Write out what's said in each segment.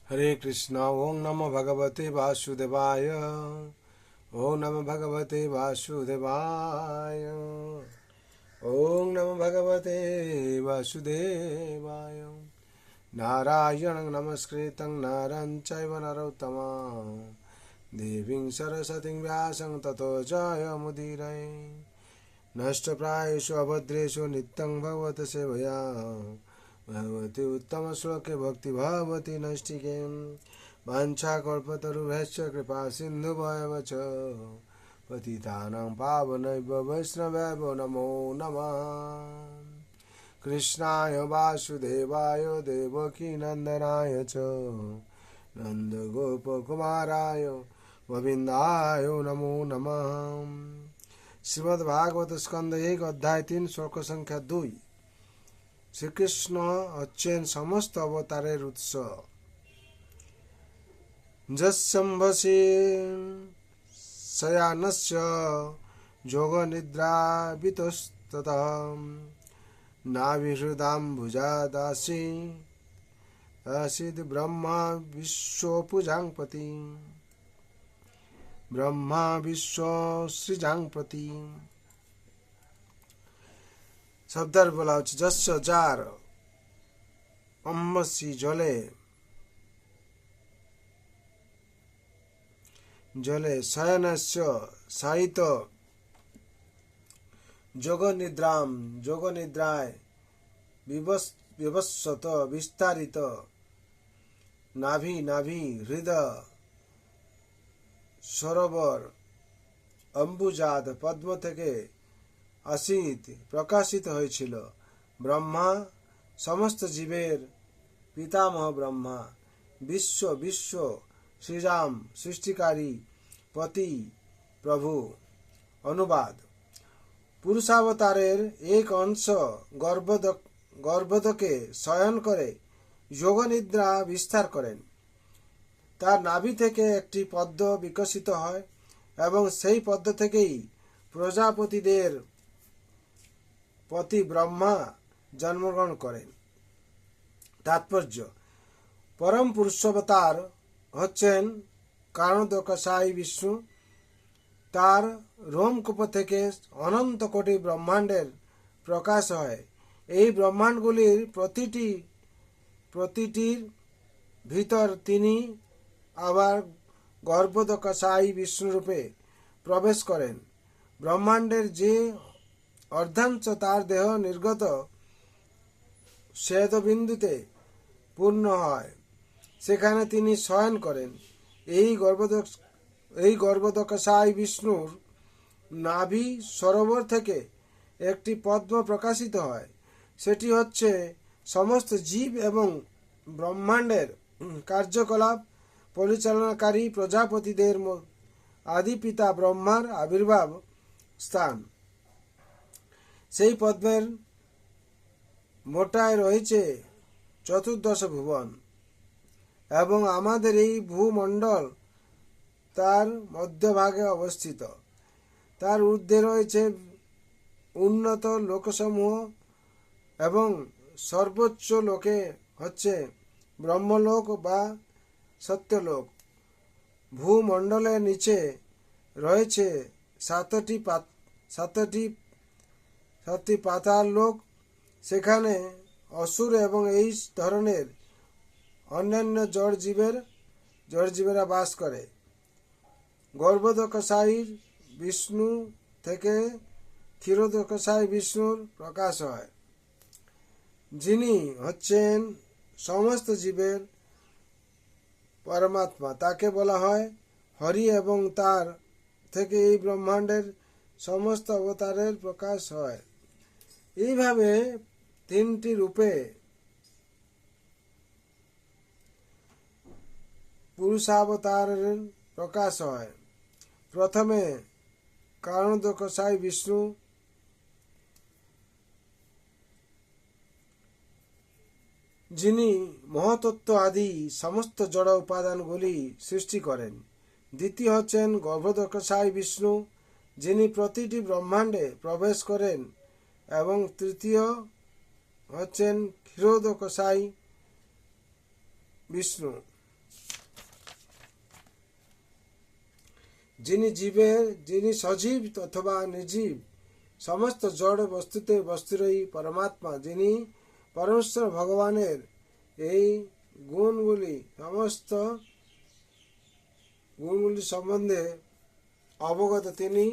हरे कृष्ण। ओम नमो भगवते वासुदेवाय। ओम नमो भगवते वासुदेवाय। ओम नमो भगवते वासुदेवाय। नारायणं नमस्कृतं नरं चैव नरोत्तमं देवीं सरस्वतीं व्यासं ततो जयमुदीरये। नष्टप्रायेषु अभद्रेषु नित्यं भगवत सेवया भगवती उत्तमश्लोके भक्ति भगवती नैष्टिके। वाञ्छाकल्पतरुभ्यश्च कृपा सिन्धुभ्येव च पतितानां पावनेभ्यो वैष्णवेभ्यो नमो नमः। कृष्णाय वासुदेवाय देवकीनन्दनाय च नन्दगोपकुमाराय गोविन्दाय नमो नमः। श्रीमद्भागवत स्कंद 1 अध्याय 3 श्लोक संख्या 2। শ্রীকৃষ্ণ হচ্ছেন সমস্ত অবতারের উৎস। যস্যম্ভসি শয়ানস্য যোগনিদ্রাবিতস্ততঃ নাভিহৃদাম্বুজাদাসি আসিদ ব্রহ্মা বিশ্বপূজাংপতি ব্রহ্মা বিশ্ব সৃজাংপতি। শব্দের বলা হচ্ছে যস্য যার, অম্বসি জলে, জলে, শয়নস্য শায়িত, যোগনিদ্রাম যোগনিদ্রায়, বিবস্বত বিস্তারিত, নাভি নাভি হৃদয় সরোবর, অম্বুজাদ পদ্ম থেকে অসিত প্রকাশিত হয়েছিল। ব্রহ্মা সমস্ত জীবের পিতামহ ব্রহ্মা, বিশ্ব বিশ্ব শ্রীরাম সৃষ্টিকারী, পতি প্রভু। অনুবাদ: পুরুষাবতারের এক অংশ গর্ভদকে শয়ন করে যোগনিদ্রা বিস্তার করেন। তার নাভি থেকে একটি পদ্ম বিকশিত হয় এবং সেই পদ্ম থেকেই প্রজাপতিদের পতি ব্রহ্মা জন্মগ্রহণ করেন। তাৎপর্য: পরম পুরুষাবতার হচ্ছেন কারণোদকশায়ী বিষ্ণু। তার রোমকূপ থেকে অনন্ত কোটি ব্রহ্মাণ্ডের প্রকাশ হয়। এই ব্রহ্মাণ্ডগুলির প্রতিটির ভিতর তিনি আবার গর্ভোদকশায়ী বিষ্ণুরূপে প্রবেশ করেন। ব্রহ্মাণ্ডের যে অর্ধাংশ তার দেহ নির্গত শ্বেতবিন্দুতে পূর্ণ হয়, সেখানে তিনি শয়ন করেন। এই গর্ভোদকশায়ী বিষ্ণুর নাভি সরোবর থেকে একটি পদ্ম প্রকাশিত হয়। সেটি হচ্ছে সমস্ত জীব এবং ব্রহ্মাণ্ডের কার্যকলাপ পরিচালনাকারী প্রজাপতিদের আদি পিতা ব্রহ্মার আবির্ভাব স্থান। সেই পদ্মের মোটায় রয়েছে 14 ভুবন এবং আমাদের এই ভূমণ্ডল তার মধ্যভাগে অবস্থিত। তার ঊর্ধ্বে রয়েছে উন্নত লোকসমূহ এবং সর্বোচ্চ লোকে হচ্ছে ব্রহ্মলোক বা সত্যলোক। ভূমণ্ডলের নিচে রয়েছে সাতটি পাতাল লোক। সেখানে অসুর এবং এই ধরনের অন্যান্য জড়জীবেরা বাস করে। গর্ভোদকশায়ী বিষ্ণু থেকে ক্ষীরোদকশায়ী বিষ্ণুর প্রকাশ হয়, যিনি হচ্ছেন সমস্ত জীবের পরমাত্মা। তাকে বলা হয় হরি এবং তার থেকে এই ব্রহ্মাণ্ডের সমস্ত অবতারের প্রকাশ হয়। এইভাবে 3টি রূপে পুরুষাবতারের প্রকাশ হয়। প্রথমে কারণোদকশায়ী বিষ্ণু, যিনি মহাতত্ত্ব আদি সমস্ত জড় উপাদানগুলি সৃষ্টি করেন। দ্বিতীয় হচ্ছেন গর্ভোদকশায়ী বিষ্ণু, যিনি প্রতিটি ব্রহ্মাণ্ডে প্রবেশ করেন। এবং তৃতীয় হচ্ছেন ক্ষীরোদকশায়ী বিষ্ণু, যিনি সজীব অথবা নির্জীব সমস্ত জড় বস্তুতে বস্তুরই পরমাত্মা, যিনি পরমেশ্বর ভগবানের এই সমস্ত গুণগুলি সম্বন্ধে অবগত, তিনি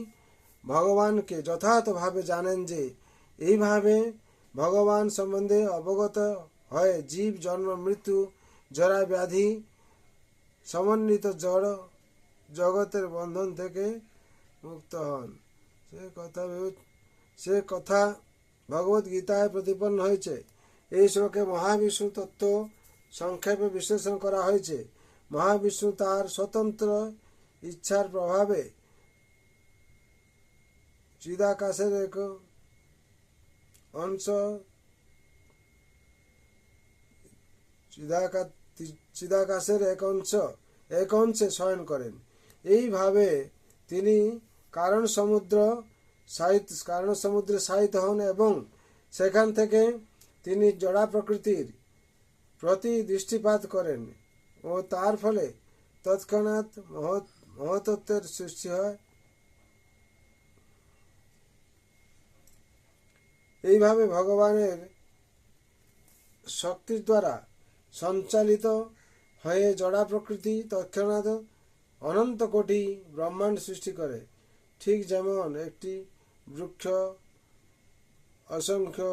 ভগবানকে যথার্থভাবে জানেন। যে এইভাবে ভগবান সম্বন্ধে অবগত হয়ে জীব জন্ম মৃত্যু জরা ব্যাধি সমন্বিত জড় জগতের বন্ধন থেকে মুক্ত হন। সে কথা ভগবত গীতায় প্রতিপন্ন হয়েছে। এই শ্লোকে মহাবিষ্ণু তত্ত্ব সংক্ষেপে বিশ্লেষণ করা হয়েছে। মহাবিষ্ণু তার স্বতন্ত্র ইচ্ছার প্রভাবে চিদাকাশের এক অংশে শয়ন করেন। এইভাবে তিনি কারণ সমুদ্রে শায়িত হন এবং সেখান থেকে তিনি জড়া প্রকৃতির প্রতি দৃষ্টিপাত করেন ও তার ফলে তৎক্ষণাৎ মহত্ত্বের সৃষ্টি হয়। এইভাবে ভগবানের শক্তির দ্বারা সঞ্চালিত হয়ে জড়া প্রকৃতি তৎক্ষণাৎ অনন্ত কোটি ব্রহ্মাণ্ড সৃষ্টি করে। ঠিক যেমন একটি বৃক্ষ অসংখ্য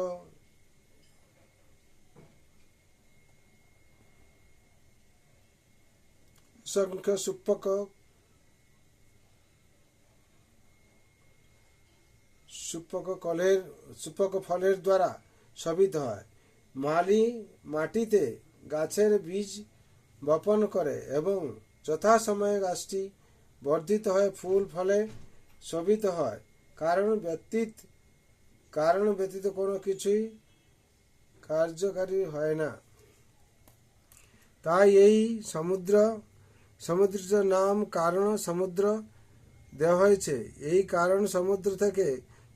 সূক্ষ্ম ফলের দ্বারা শোভিত হয়। মালি মাটিতে গাছের বীজ বপন করে এবং যথাসময়ে গাছটি বর্ধিত হয়ে ফুল ফলে শোভিত হয়। কারণ ব্যতীত কোনো কিছুই কার্যকারী হয় না। তাই এই সমুদ্রের নাম কারণ সমুদ্র দেওয়া হয়েছে। এই কারণ সমুদ্র থেকে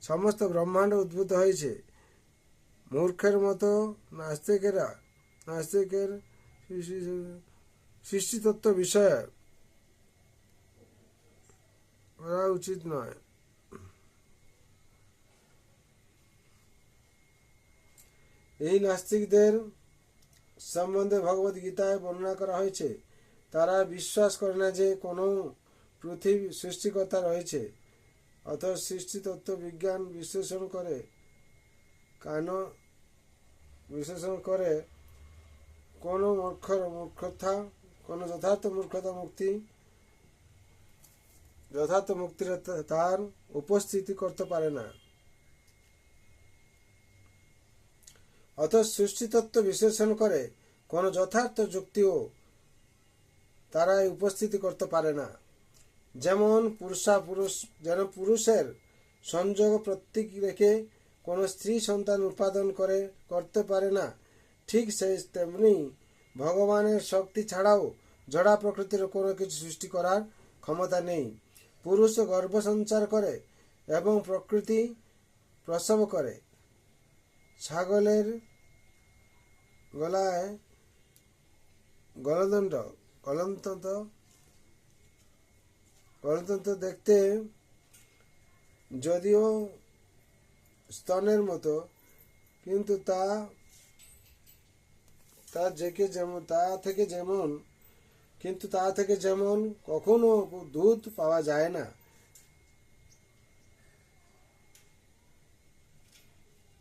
সমস্ত ব্রহ্মাণ্ড উদ্ভূত হয়েছে। মূর্খের মতো নাস্তিকের সৃষ্টিতত্ত্ব বিষয়ে করা উচিত নয়। এই নাস্তিকদের সম্বন্ধে ভগবত গীতায় বর্ণনা করা হয়েছে। তারা বিশ্বাস করে না যে কোনো পৃথিবী সৃষ্টিকর্তা রয়েছে। অথচ সৃষ্টিতত্ত্ব বিজ্ঞান বিশ্লেষণ করে কোনো যথার্থ মুক্তির তার উপস্থিতি করতে পারে না। অথচ সৃষ্টিতত্ত্ব বিশ্লেষণ করে কোনো যথার্থ যুক্তিও তারা উপস্থিতি করতে পারে না। যেমন পুরুষের সংযোগ প্রতীক রেখে কোনো স্ত্রী সন্তান উৎপাদন করতে পারে না, ঠিক তেমনি ভগবানের শক্তি ছাড়াও জড়া প্রকৃতির কোনো কিছু সৃষ্টি করার ক্ষমতা নেই। পুরুষ গর্ভ সঞ্চার করে এবং প্রকৃতি প্রসব করে। ছাগলের গলায় গলদণ্ড দেখতে যদিও স্তনের মতো, কিন্তু তা থেকে যেমন কখনো দুধ পাওয়া যায় না,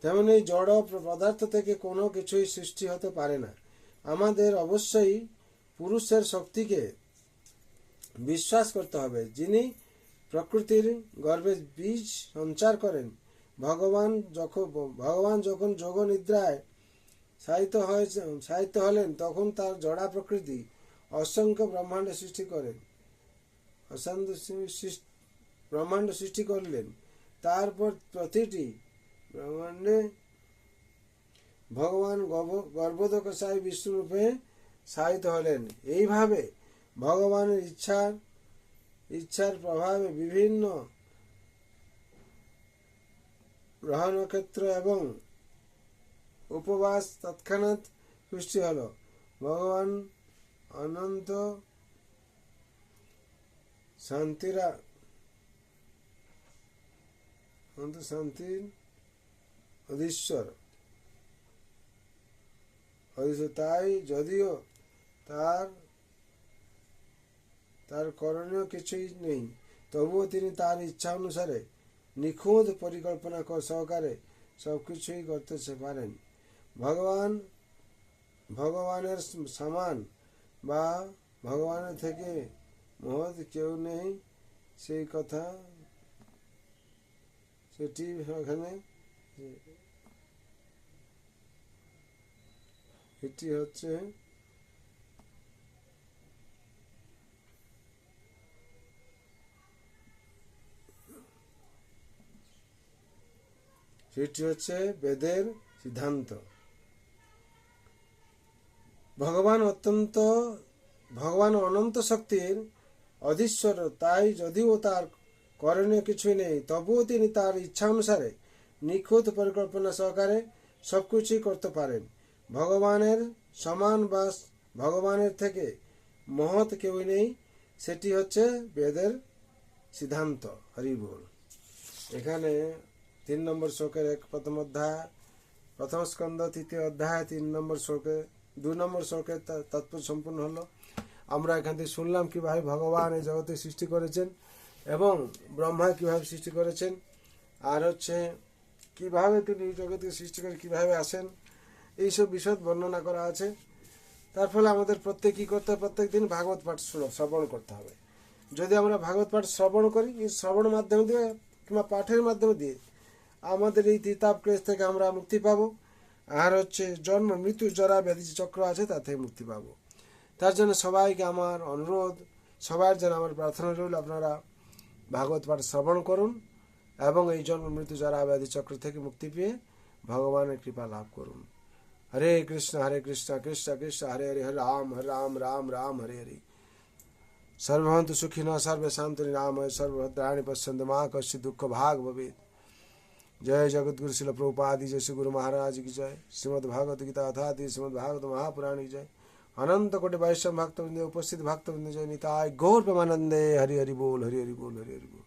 তেমনি জড় পদার্থ থেকে কোনো কিছুই সৃষ্টি হতে পারে না। আমাদের অবশ্যই পুরুষের শক্তিকে বিশ্বাস করতে হবে, যিনি প্রকৃতির গর্ভে বীজ সঞ্চার করেন। ভগবান যখন যোগ নিদ্রায় শায়িত হলেন, তখন তার জড়া প্রকৃতি অসংখ্য ব্রহ্মাণ্ড সৃষ্টি করলেন। তারপর প্রতিটি ব্রহ্মাণ্ডে ভগবান গর্ভোদকশায়ী বিষ্ণু রূপে শায়িত হলেন। এইভাবে ভগবানের ইচ্ছার প্রভাবে বিভিন্ন গ্রহ নক্ষত্র এবং উপবাস তৎক্ষণাৎ সৃষ্টি হল। ভগবান অনন্ত শান্তির অধীশ্বর। তাই যদিও তার করণীয় কিছুই নেই, তবুও তিনি তার ইচ্ছা অনুসারে নিখুঁত পরিকল্পনা সহকারে সবকিছুই করতে পারেন। ভগবানের সমান বা ভগবানের থেকে মহৎ কেউ নেই, সেই কথা সেটি এখানে এটি হচ্ছে বেদের সিদ্ধান্ত। ভগবান অনন্ত শক্তির অধীশ্বর, তাই যদিও তার করণীয় কিছুই নেই, তবুও তিনি তার ইচ্ছা অনুসারে নিখুঁত পরিকল্পনা সহকারে সবকিছুই করতে পারেন। ভগবানের সমান বা ভগবানের থেকে মহৎ কেউই নেই, সেটি হচ্ছে বেদের সিদ্ধান্ত। হরি বল। এখানে 3 নম্বর শ্লোকের প্রথম অধ্যায়, প্রথম স্কন্ধ 3য় অধ্যায় 3 নম্বর শ্লোকে 2 নম্বর শ্লোকের তাৎপর্য সম্পূর্ণ হলো। আমরা এখান থেকে শুনলাম কিভাবে ভগবান এই জগতে সৃষ্টি করেছেন এবং ব্রহ্মা কিভাবে সৃষ্টি করেছেন, আর কিভাবে তিনি এই জগতে সৃষ্টি করে কিভাবে আসেন, এইসব বিষয় বর্ণনা করা আছে। তার ফলে আমাদের প্রত্যেক করতে হবে, প্রত্যেক দিন ভাগবত পাঠ শ্রবণ করতে হবে। যদি আমরা ভাগবত পাঠ শ্রবণ করি, এই শ্রবণ মাধ্যমে দিয়ে কিংবা পাঠের মাধ্যমে দিয়ে আমাদের এই তিতাব ক্লেশ থেকে আমরা মুক্তি পাবো, আর জন্ম মৃত্যু জরা ব্যাধি চক্র আছে তা থেকে মুক্তি পাবো। তার জন্য সবাইকে আমার অনুরোধ, সবার জন্য আমার প্রার্থনা রইল, আপনারা ভাগবত পাঠ শ্রবণ করুন এবং এই জন্ম মৃত্যু জরা ব্যাধি চক্র থেকে মুক্তি পেয়ে ভগবানের কৃপা লাভ করুন। হরে কৃষ্ণ কৃষ্ণ কৃষ্ণ হরে হরে, হরে রাম রাম রাম হরে হরে। सर्वभवन्तु सुखिनः सर्वे सन्तु निरामय सर्वभद्राणि पश्यन्तु मा कश्चित् दुःख भाग भवेत्। जय जगद्गुरु श्रील प्रभुपाद, जय श्री गुरु महाराज की जय। श्रीमद् भागवत गीता अथात श्रीमद् भागवत महापुराण की जय। अनंत कोटि वैष्णव भक्तवृंद उपस्थित भक्तवृंद जय निताय गौर प्रेमानंदे। हरि हरि बोल, हरि हरि बोल, हरि हरि बोल।